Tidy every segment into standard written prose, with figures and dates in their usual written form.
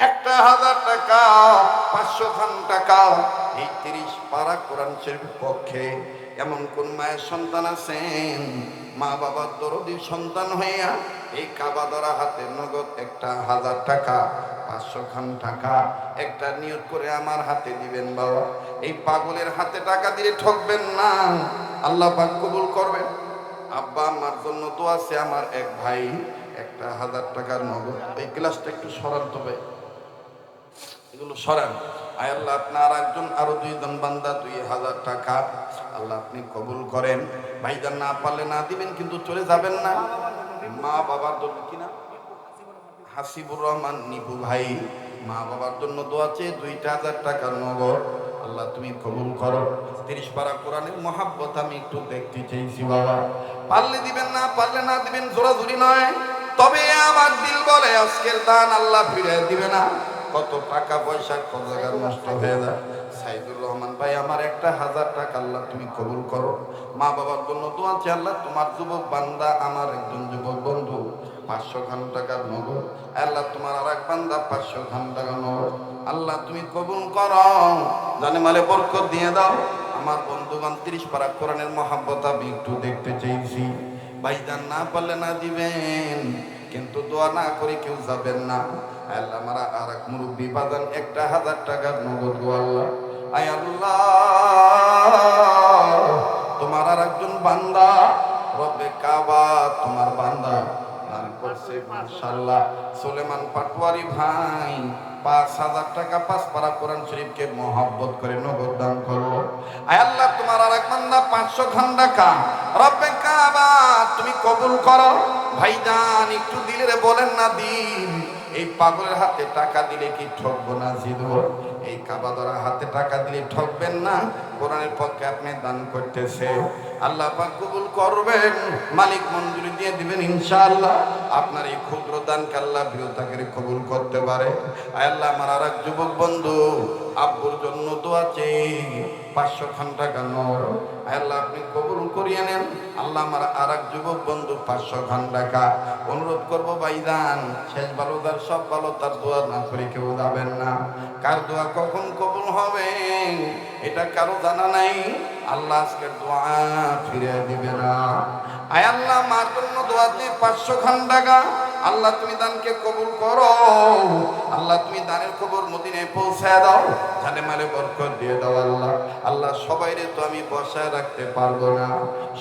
1000 টাকা, 500 খান টাকা। এই 30 পারা কোরআন শরীফের পক্ষে এমন কোন মায়ের সন্তান আছেন, মা বাবার দরদি সন্তান হইয়া এই কাবা ধরা হাতে নগদ 1000 টাকা, 500 খান টাকা একটা নিয়ত করে আমার হাতে দিবেন বাবা। এই পাগলের হাতে টাকা দিয়ে ঠকবেন না, আল্লাহ পাক কবুল করবেন। আব্বা আমার জন্য দোয়া আছে। আমার এক ভাই 1000 টাকার নগদ, এই গ্লাসটা একটু সরান তো ভাই, এগুলো সরান। আয় আল্লাহ, আপনার একজন আরো 2 জন বান্দা 2000 টাকা আল্লাহ আপনি কবুল করেন। ভাইজান না পারলে না দিবেন, কিন্তু চলে যাবেন না। মা বাবার জন্য কিনা হাসিবুর রহমান নিপু ভাই, মা বাবার জন্য দোয়া চেয়ে 2000 টাকার নগদ আল্লাহ তুমি কবুল করো। 30 পারা কোরআনের মহাব্বত আমি একটু দেখতে চাইছি বাবা। পারলে দিবেন, না পারলে না দিবেন, জোরাজুরি নয়। তবে আমার দিল বলে আজকের দান আল্লাহ ফিরে দিবে না। কত টাকা পয়সা কত জায়গা নষ্ট হয়ে যায়। সাইদুর রহমান ভাই, আমার 1000 টাকা আল্লাহ তুমি কবুল করো। মা বাবার জন্য দোয়া চাই আল্লাহ, তোমার যুবক বান্দা আমার একজন যুবক বন্ধু 500 খান টাকার নগদ, আল্লাহ তোমার আর এক বান্দা 500 খান টাকা নগদ আল্লাহ তুমি কবুল করো। জানে মালে বরকত দিয়ে দাও। আমার বন্ধুগণ 30 পারা কোরআনের মহাব্বত আমি একটু দেখতে চাইছি। ভাইজান না পারলে না দিবেন, কিন্তু দোয়া না করে কেউ যাবেন না। আল্লাহ আমার আর এক মুরব্বী বাজান 1000 টাকার নগদ গো আল্লাহ। আয় আল্লাহ, তোমার আর একজন বান্দা রব্বে কাবা তোমার বান্দা দান করছে মাশাআল্লাহ। সুলেমান পাটোয়ারি ভাই 5000 টাকা 5 পারা কোরআন শরীফকে মহব্বত করে নগদ দান করলো। আয় আল্লাহ, তোমার আর এক বান্দা 500 খান টাকা রব্বে কাবা তুমি কবুল করো। ভাইজান একটু দিলে রে বলেন না দিন। এই পাগলের হাতে টাকা দিলে কি ঠকবো না জিতবো? এই কাবা ধরা হাতে টাকা দিলে ঠকবেন না। কোরআনের পক্ষে আপনি দান করতেছে, আল্লাহ পাক কবুল করবেন, মালিক মঞ্জুরি দিয়ে দিবেন ইনশাআল্লাহ। আপনার এই ক্ষুদ্র দানকে আল্লাহ বৃহত্তাকে কবুল করতে পারে। আয় আল্লাহ, আমার আর এক যুবক বন্ধু আব্বুর জন্য দোয়া চেয়ে 500 খান টাকা নর, আয় আল্লাহ আপনি কবুল করিয়ে নেন। আল্লাহ, আমার আর এক যুবক বন্ধু 500 খান টাকা। অনুরোধ করবো ভাইজান, শেষ ভালো তার সব ভালো, তার দোয়া না করে কেউ যাবেন না। কার দোয়া কখন কবুল হবে এটা কারো জানা নাই। আল্লাহ আজকের দোয়া ফিরে দিবে না। আয় আল্লাহ, মার জন্য দোয়া দিয়ে 500 খান টাকা আল্লাহ তুমি দানকে কবুল করো। আল্লাহ তুমি দানের খবর মদিনায় পৌঁছায় দাও, জানে মালে বরকত দিয়ে দাও আল্লাহ। আল্লাহ, সবাইরে তো আমি বসায় রাখতে পারবো না,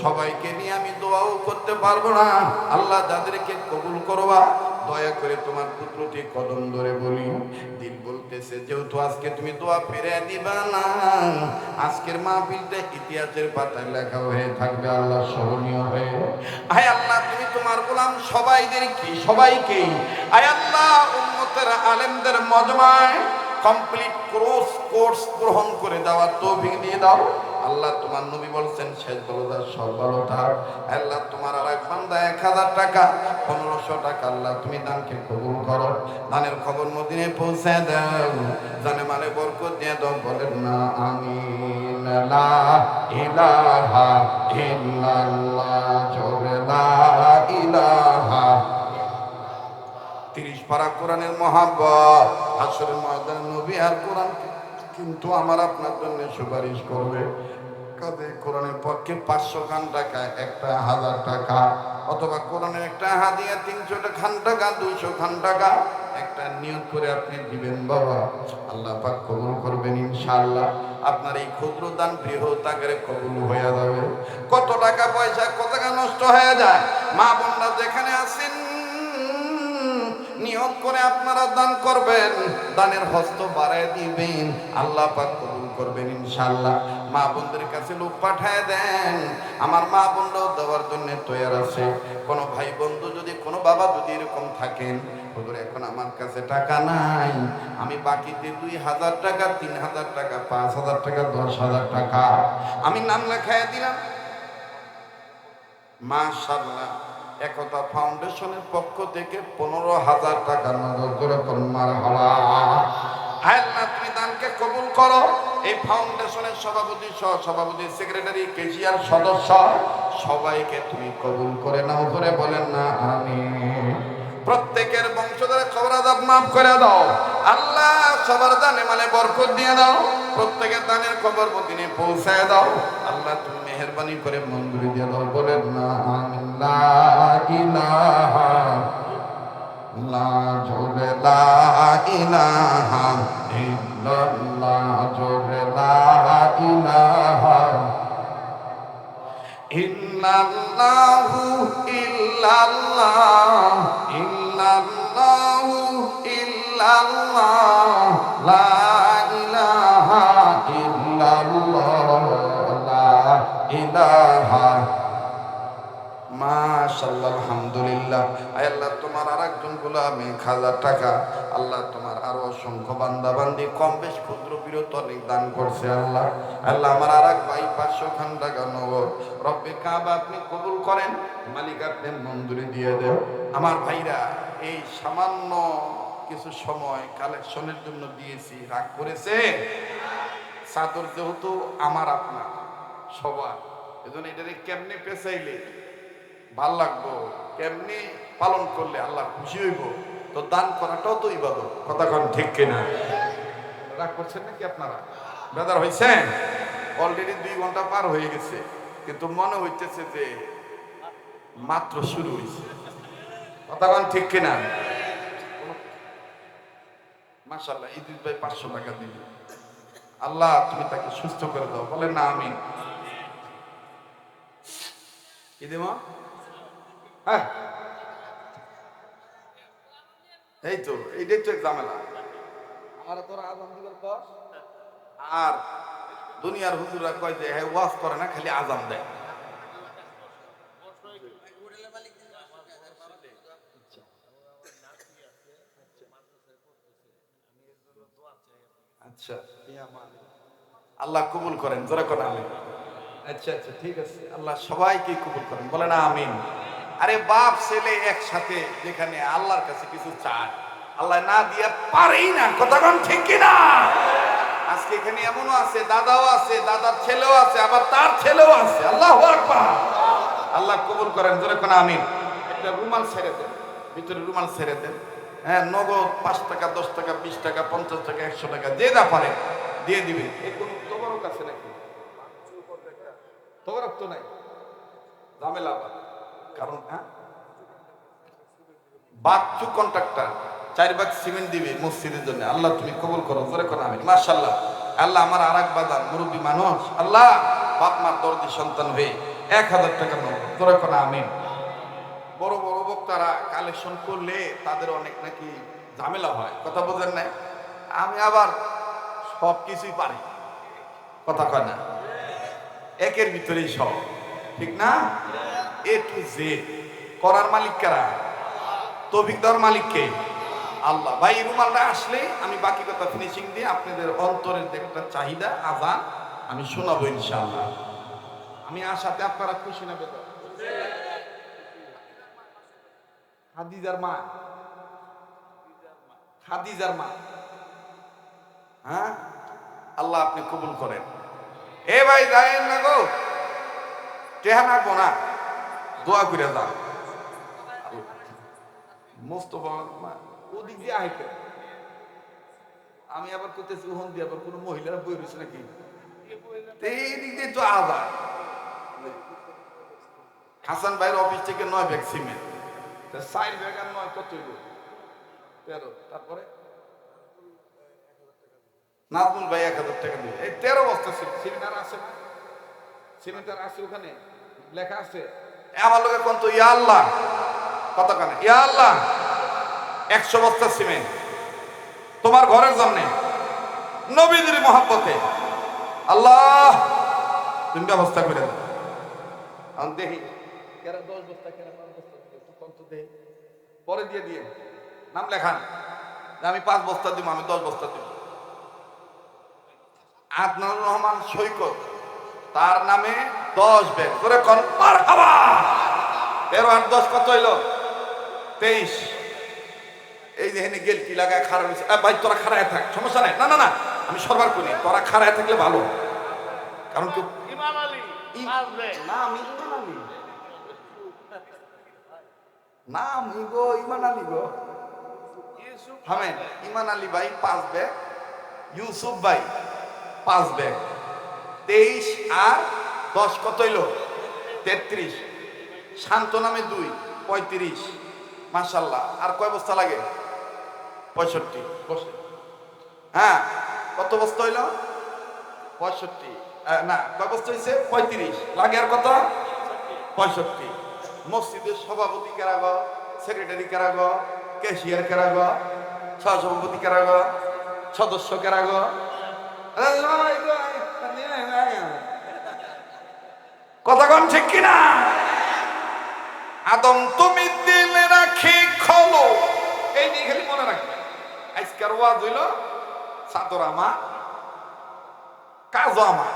সবাইকে নিয়ে আমি দোয়াও করতে পারবো না। আল্লাহ, যাদেরকে কবুল করবা দয়া করে তোমার পুত্রটি কদম ধরে বলি, দিল বলতেছে যেহেতু আজকে তুমি দোয়া ফিরে দিবা না, আজকের মাহফিলটা ইতিহাসের পাতায় লেখা হয়ে থাকবে আল্লাহ, স্মরণীয় হয়ে। আয় আল্লাহ, তুমি তোমার গোলাম সবাইকে আয় আল্লাহ উম্মতের আলেমদের মজমায় কমপ্লিট কোর্স গ্রহণ করে দেওয়ার তৌফিক দিয়ে দাও আল্লাহ। তোমার নবী বলছেন শেষ ভালো তার সব ভালো তার। আল্লাহ, তোমার আর এক বান্দা 1000 টাকা 1500 টাকা আল্লাহ তুমি দানকে কবুল করো। দানের খবর মদিনায় পৌঁছে দাও, জানে মানে বরকত দিয়ে দাও। বলেন না আমিন। লা ইলাহা ইল্লাল্লাহ, জোরে লা ইলাহা। 30 পারা কোরআনের মহাব্বত, হাসরের ময়দানে নবী আর কোরআন কিন্তু আমার আপনার জন্য সুপারিশ করবে। কাজে কোরআনের পক্ষে 500 খান টাকা 1000 টাকা, অথবা কোরআনের একটা হাদিয়া 300 খান টাকা 200 খান টাকা একটা নিয়ত করে আপনি দিবেন বাবা। আল্লাহ পাক কবুল করবেন ইনশাআল্লাহ। আপনার এই ক্ষুদ্র দান বৃহৎ আকারে কবুল হয়ে যাবে। কত টাকা পয়সা কত টাকা নষ্ট হয়ে যায়। মা বোনরা যেখানে আছেন নিয়ত করে আপনারা দান করবেন, দানের হস্ত বাড়ায় দিবেন, আল্লাহ পাক কবুল করবেন ইনশাআল্লাহ। মা বোনদের কাছে লোক পাঠায় দেন, আমার মা বোনরাও দেওয়ার জন্য তৈরি আছে। কোনো ভাই বন্ধু যদি, কোনো বাবা যদি এরকম থাকেন, হুজুর এখন আমার কাছে টাকা নাই, আমি বাকিতে 2000 টাকা 3000 টাকা 5000 টাকা 10000 টাকা আমি নাম লেখায় দিলাম, মাশাআল্লাহ একতা ফাউন্ডেশনের পক্ষ থেকে 15,000 টাকা নগদ করে মারহাবা। আল্লাহ তুমি দানকে কবুল করো। এই ফাউন্ডেশনের সভাপতি, সভাপতি, সেক্রেটারি, কেশিয়ার সদস্য সবাইকে তুমি কবুল করে নাও, করে বলেন না আমিন। প্রত্যেকের বংশধর সবার আযাব মাফ করে দাও আল্লাহ, সবার দানে মানে বরকত দিয়ে দাও, প্রত্যেকের দানের খবর মদিনে পৌঁছায় দাও আল্লাহ, তুমি মেহেরবানি করে মঞ্জুরি দিয়ে দাও। বলেন না আমিন। লা ইলাহা লা জোরে লা ইলাহা ইল্লাল্লাহ, জোরে লা ইলাহা ইল্লাল্লাহু ইল্লাল্লাহ ইল্লাল্লাহু ইল্লাল্লাহ লা ইলাহা ইল্লাল্লাহ লা ইলাহা। মাশাআল্লাহ, আলহামদুলিল্লাহ। আয় আল্লাহ, তোমার আরেকজন গোলামে খাজা টাকা আল্লাহ, তোমার আরো অসংখ্য বান্দা বান্দি কম বেশ ক্ষুদ্র বিরত অনেক দান করছে আল্লাহ। আল্লাহ, আমার আরেক ভাই 500 খান টাকা নগদ রব্বে কাবা আপনি কবুল করেন, মালিক আপনি মঞ্জুরি দিয়ে দেন। আমার ভাইরা এই সামান্য কিছু সময় কালেকশনের জন্য দিয়েছি, রাগ করেছে? চাদর যেহেতু আমার আপনার সবার, এজন্য এটাকে কেমনে পেছাইলে ভাল লাগবো, কেমনি পালন করলে আল্লাহ খুশি হইব, তো দান করাটাও তো ইবাদত। কথা কোন ঠিক কিনা? রাগ করছেন নাকি আপনারা? বেদার হয়েছেন? অলরেডি 2 ঘন্টা পার হয়ে গেছে, কিন্তু মনে হইতেছে যে মাত্র শুরু হয়েছে। কথা কোন ঠিক কিনা? মাশাআল্লাহ, ইদ্রিস ভাই 500 টাকা দিল। আল্লাহ তুমি তাকে সুস্থ করে দাও। বলেন না আমিন। কি দেব? হ্যাঁ, এই তো এইটাই তো ঝামেলা। আমার তোরা আজান দিবার পর আর দুনিয়ার হুজুরা কয় যে হ্যাঁ ওয়াজ করে না, খালি আজান দেয়। আচ্ছা, আল্লাহ কবুল করেন, জোরে করে আমিন। আচ্ছা আচ্ছা, ঠিক আছে, আল্লাহ সবাইকে কবুল করেন। বলে না আমিন। আরে বাপ ছেলে একসাথে যেখানে আল্লাহর কাছে কিছু চায়, আল্লাহ না দিয়ে পারেই না। কথা কোন ঠিক কিনা? আজকে এখানে এমনও আছে, দাদাও আছে, দাদার ছেলেও আছে, আবার তার ছেলেও আছে। আল্লাহু আকবার। আল্লাহ কবুল করেন, জোরে কোন আমিন। একটা রুমাল ছেড়ে দেন, ভিতরে রুমাল ছেড়ে দেন। হ্যাঁ, নগদ 5 টাকা 10 টাকা 20 টাকা 50 টাকা 100 টাকা যে যা পারে দিয়ে দিবে। এই কোন তোবারক আছে নাকি? তোবারক তো নাই, ঝামেলা আবার। কারণ হ্যাঁ, বাচ্চু কন্ট্রাক্টর 4 ভাগ সিমেন্ট দিবে মসজিদের জন্য। আল্লাহ তুমি কবুল করো, জোরে করো আমিন। মাশাআল্লাহ। আল্লাহ, আমার আরেক বাজার মুরব্বী মানুষ, আল্লাহ বাপ মার দর্দি সন্তান হয়ে 1000 টাকা নগদ, জোরে করো আমিন। বড় বড় বক্তারা কালেকশন করলে তাদের অনেক নাকি ঝামেলা হয়, কথা বোঝেন নাই? আমি আবার সব কিছুই পারি, কথা কয় না, একের ভিতরেই সব, ঠিক না? এ টু জেড করার মালিক কারা? তৌফিক দেওয়ার মালিক কে? আল্লাহ। ভাই রুমালটা আসলে আমি বাকি কথা ফিনিশিং দিয়ে আপনাদের অন্তরের যে একটা চাহিদা আজান আমি শোনাবো ইনশাআল্লাহ। আমি আশাতে আপনারা খুশি না বেদা? খাদিজার মা, খাদিজার মা, হ্যাঁ, আল্লাহ আপনি কবুল করেন। এ ভাই যায়েন না গো, টেহা নাকবো না, দোয়া করে যান। মোস্তফা ওদিক দিয়ে আইতে আমি আবার করতেছি ওহন দিয়ে আবার কোনো মহিলারা বই রয়েছে নাকি? এই দিক দিয়ে তো আবার হাসান ভাইয়ের অফিস থেকে 9 ব্যাগ সিমেন্ট, 4 ব্যাগ আর 9 কত হইল? 13। তারপরে নাজমুল ভাই 1000 টাকা দিবে। এই 13 বস্তা সিমেন্ট আর আছে না? সিমেন্ট আর আছে ওখানে লেখা আছে। আমার লোকের কোন তো ইয়া আল্লাহ, কত কানে ইয়া আল্লাহ 100 বস্তা সিমেন্ট তোমার ঘরের জন্য নবীদের মহব্বতে আল্লাহ তুমি ব্যবস্থা করে দাও। আমি দেখি কেরা 10 বস্তা কেরা 5 বস্তা একটু কম তো দেই, পরে দিয়ে দিয়ে নাম লেখান, আমি 5 বস্তা দিব, আমি 10 বস্তা দিব। আদনানুর রহমান সৈকত, তার নামে 10 ব্যাগ করে কোন মারহাবা। 13 আর 10 কত হইল? 23। এই যে গেল কি লাগায় খারাপ হয়েছে। ভাই তোরা খারায় থাক, সমস্যা নাই। না না না, আমি সরবার করি, তোরা খারায় থাকলে ভালো। কারণ কেউ ইমাম আলী না, আমি ইমান আলী না, আমি গো ইমান আলী গো হামেন ইমান আলী ভাই 5 ব্যাগ, ইউসুফ ভাই 5 ব্যাগ, 23 আর 10 কত হইল 33, শান্ত নামে 2 35, মাশাআল্লাহ। আর কয় বস্তা লাগে 65 বসে। হ্যাঁ কত বস্তা হইল 65, না কয় বস্তা হইছে 35 লাগে আর কত 65। মসজিদের সভাপতি কারা গো, সেক্রেটারি কারা গো, ক্যাশিয়ার কারা গো, সহসভাপতি কারা গো, সদস্য কারা গো? কথা কোন ঠিক কিনা? আদম তুমি দিলে রাখি খলো, এই নিয়ে খালি মনে রাখবে। আজকের ওয়াজ হইল চাদর আমার, কাজও আমার।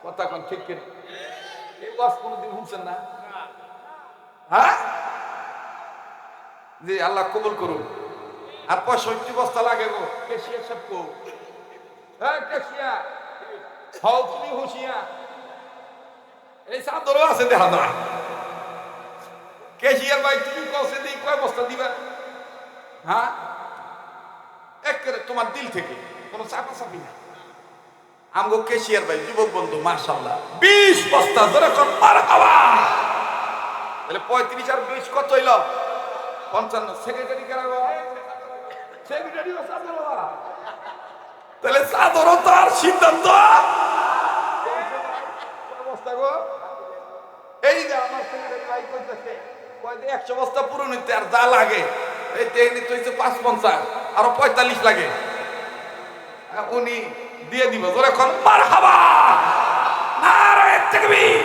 কথা কোন ঠিক কিনা? এই ওয়াজ কোনদিন শুনছেন না? হ্যাঁ জি, আল্লাহ কবুল করুন। আর 65 বস্তা লাগে গো। ক্যাশিয়ার সব কো, হ্যাঁ ক্যাশিয়ার হও তুমি হুঁশিয়া, এই চাদরও আছে দেখা না। ক্যাশিয়ার ভাই তুমি কসে দিই কয় বস্তা দিবা? হ্যাঁ একেবারে তোমার দিল থেকে, কোনো চাপা চাপি না। আমগো ক্যাশিয়ার ভাই যুবক বন্ধু মাশাআল্লাহ 20 বস্তা ধরে কোন মারহাবা। তাহলে 35 আর 20 কত হইল 55। সেক্রেটারি কারা গো? সেক্রেটারিও চাদর, তাহলে চাদরও তার সিদ্ধান্ত অবস্থা গো। এই যে আমার সেক্রেটারি ভাই কইতেছে কয় যে 100 বস্তা পূরণ হইতে আর যা লাগে এই তেহনি তো হইছে 550, আরো 45 লাগে, উনি দিয়ে দিব। জোরে কোন মারহাবা, নারে তাকবীর।